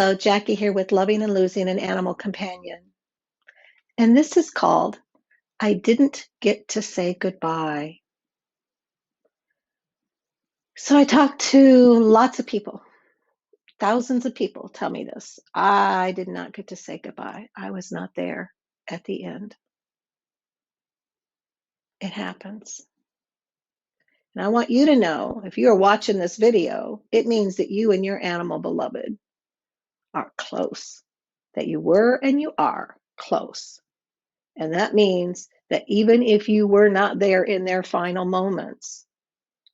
Hello, Jackie here with Loving and Losing an Animal Companion. And this is called I Didn't Get to Say Goodbye. So I talked to lots of people, thousands of people tell me this. I did not get to say goodbye. I was not there at the end. It happens. And I want you to know, if you are watching this video, it means that you and your animal beloved are close, that you were and you are close. And that means that even if you were not there in their final moments,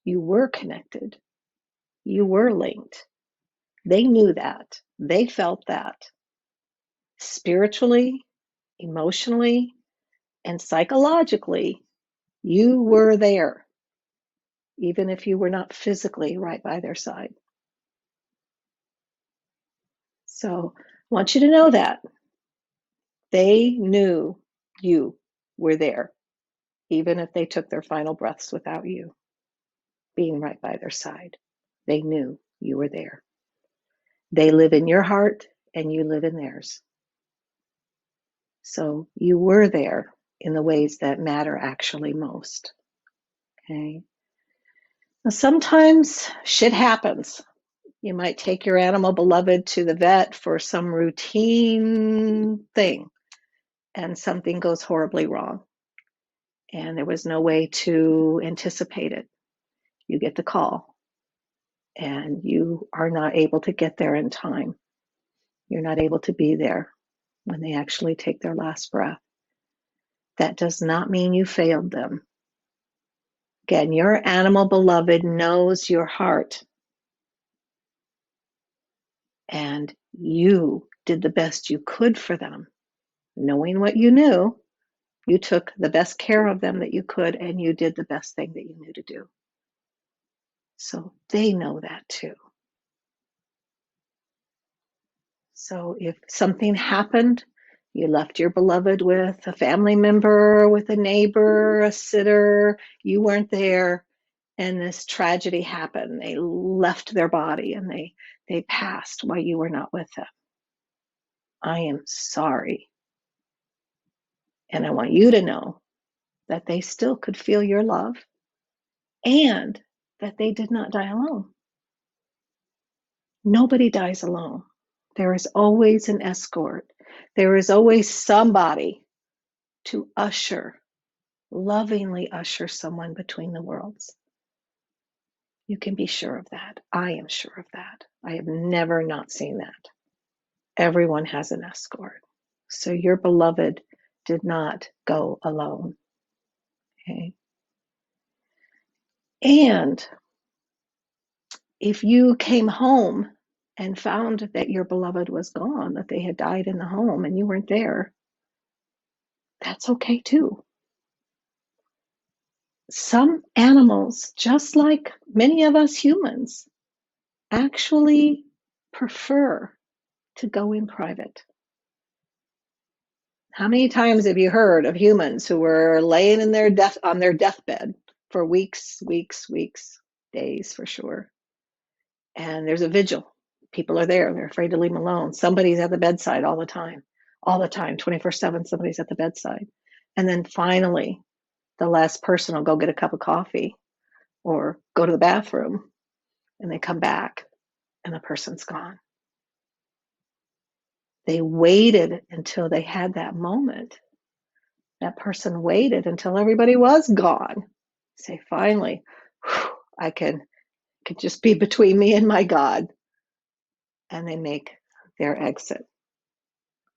you were connected. You were linked. They knew that. They felt that. Spiritually, emotionally, and psychologically, you were there, even if you were not physically right by their side. So I want you to know that. They knew you were there, even if they took their final breaths without you being right by their side. They knew you were there. They live in your heart and you live in theirs. So you were there in the ways that matter actually most. Okay. Now, sometimes shit happens. You might take your animal beloved to the vet for some routine thing and something goes horribly wrong. And there was no way to anticipate it. You get the call and you are not able to get there in time. You're not able to be there when they actually take their last breath. That does not mean you failed them. Again, your animal beloved knows your heart. And you did the best you could for them. Knowing what you knew, you took the best care of them that you could, and you did the best thing that you knew to do. So they know that too. So if something happened, you left your beloved with a family member, with a neighbor, a sitter, you weren't there, and this tragedy happened. They left their body and they passed while you were not with them. I am sorry. And I want you to know that they still could feel your love and that they did not die alone. Nobody dies alone. There is always an escort. There is always somebody to lovingly usher someone between the worlds. You can be sure of that. I am sure of that. I have never not seen that. Everyone has an escort. So your beloved did not go alone. Okay. And if you came home and found that your beloved was gone, that they had died in the home and you weren't there, that's okay too. Some animals, just like many of us humans, actually prefer to go in private. How many times have you heard of humans who were laying in on their deathbed for weeks, days for sure? And there's a vigil. People are there. They're afraid to leave them alone. Somebody's at the bedside all the time, 24/7. Somebody's at the bedside. And then finally, the last person will go get a cup of coffee or go to the bathroom, and they come back and the person's gone. They waited until they had that moment. That person waited until everybody was gone. Say, finally, I can just be between me and my God. And they make their exit,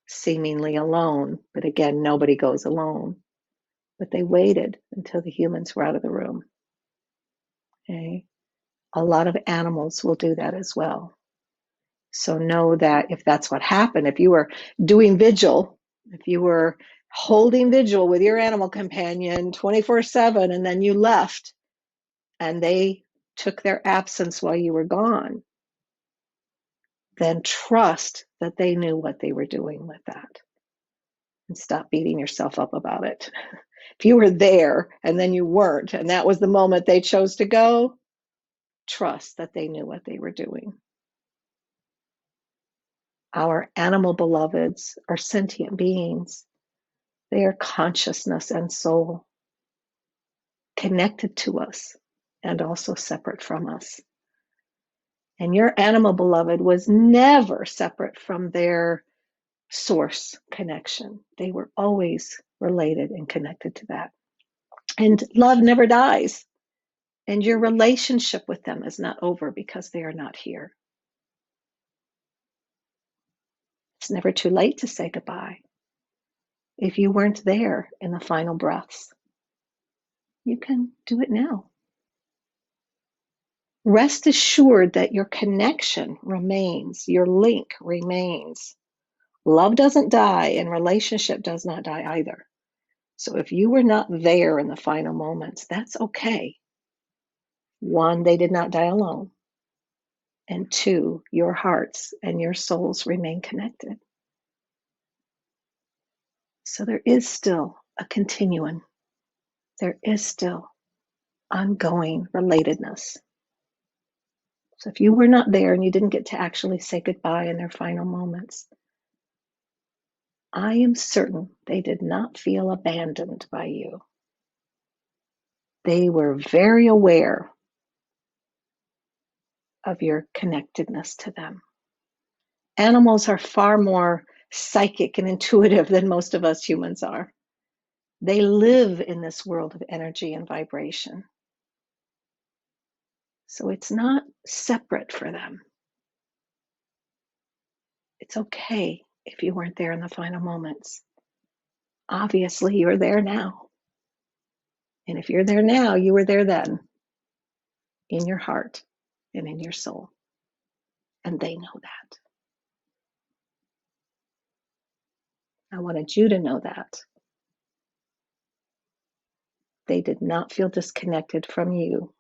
seemingly alone. But again, nobody goes alone. But they waited until the humans were out of the room. Okay? A lot of animals will do that as well. So know that if that's what happened, if you were doing vigil, if you were holding vigil with your animal companion 24/7 and then you left and they took their absence while you were gone, then trust that they knew what they were doing with that. And stop beating yourself up about it. If you were there and then you weren't, and that was the moment they chose to go, trust that they knew what they were doing. Our animal beloveds are sentient beings. They are consciousness and soul, connected to us and also separate from us. And your animal beloved was never separate from their source connection. They were always related and connected to that. And love never dies. And your relationship with them is not over because they are not here. It's never too late to say goodbye. If you weren't there in the final breaths, you can do it now. Rest assured that your connection remains, your link remains. Love doesn't die and relationship does not die either. So if you were not there in the final moments, that's okay. One, they did not die alone. And two, your hearts and your souls remain connected. So there is still a continuum. There is still ongoing relatedness. So if you were not there and you didn't get to actually say goodbye in their final moments, I am certain they did not feel abandoned by you. They were very aware of your connectedness to them. Animals are far more psychic and intuitive than most of us humans are. They live in this world of energy and vibration. So it's not separate for them. It's okay if you weren't there in the final moments. Obviously, you're there now. And if you're there now, you were there then, in your heart and in your soul. And they know that. I wanted you to know that. They did not feel disconnected from you.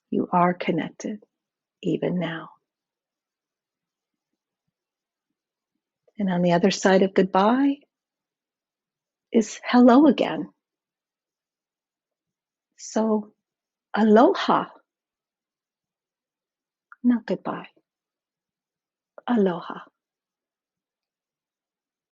You are connected, even now. And on the other side of goodbye is hello again. So, aloha, not goodbye. Aloha.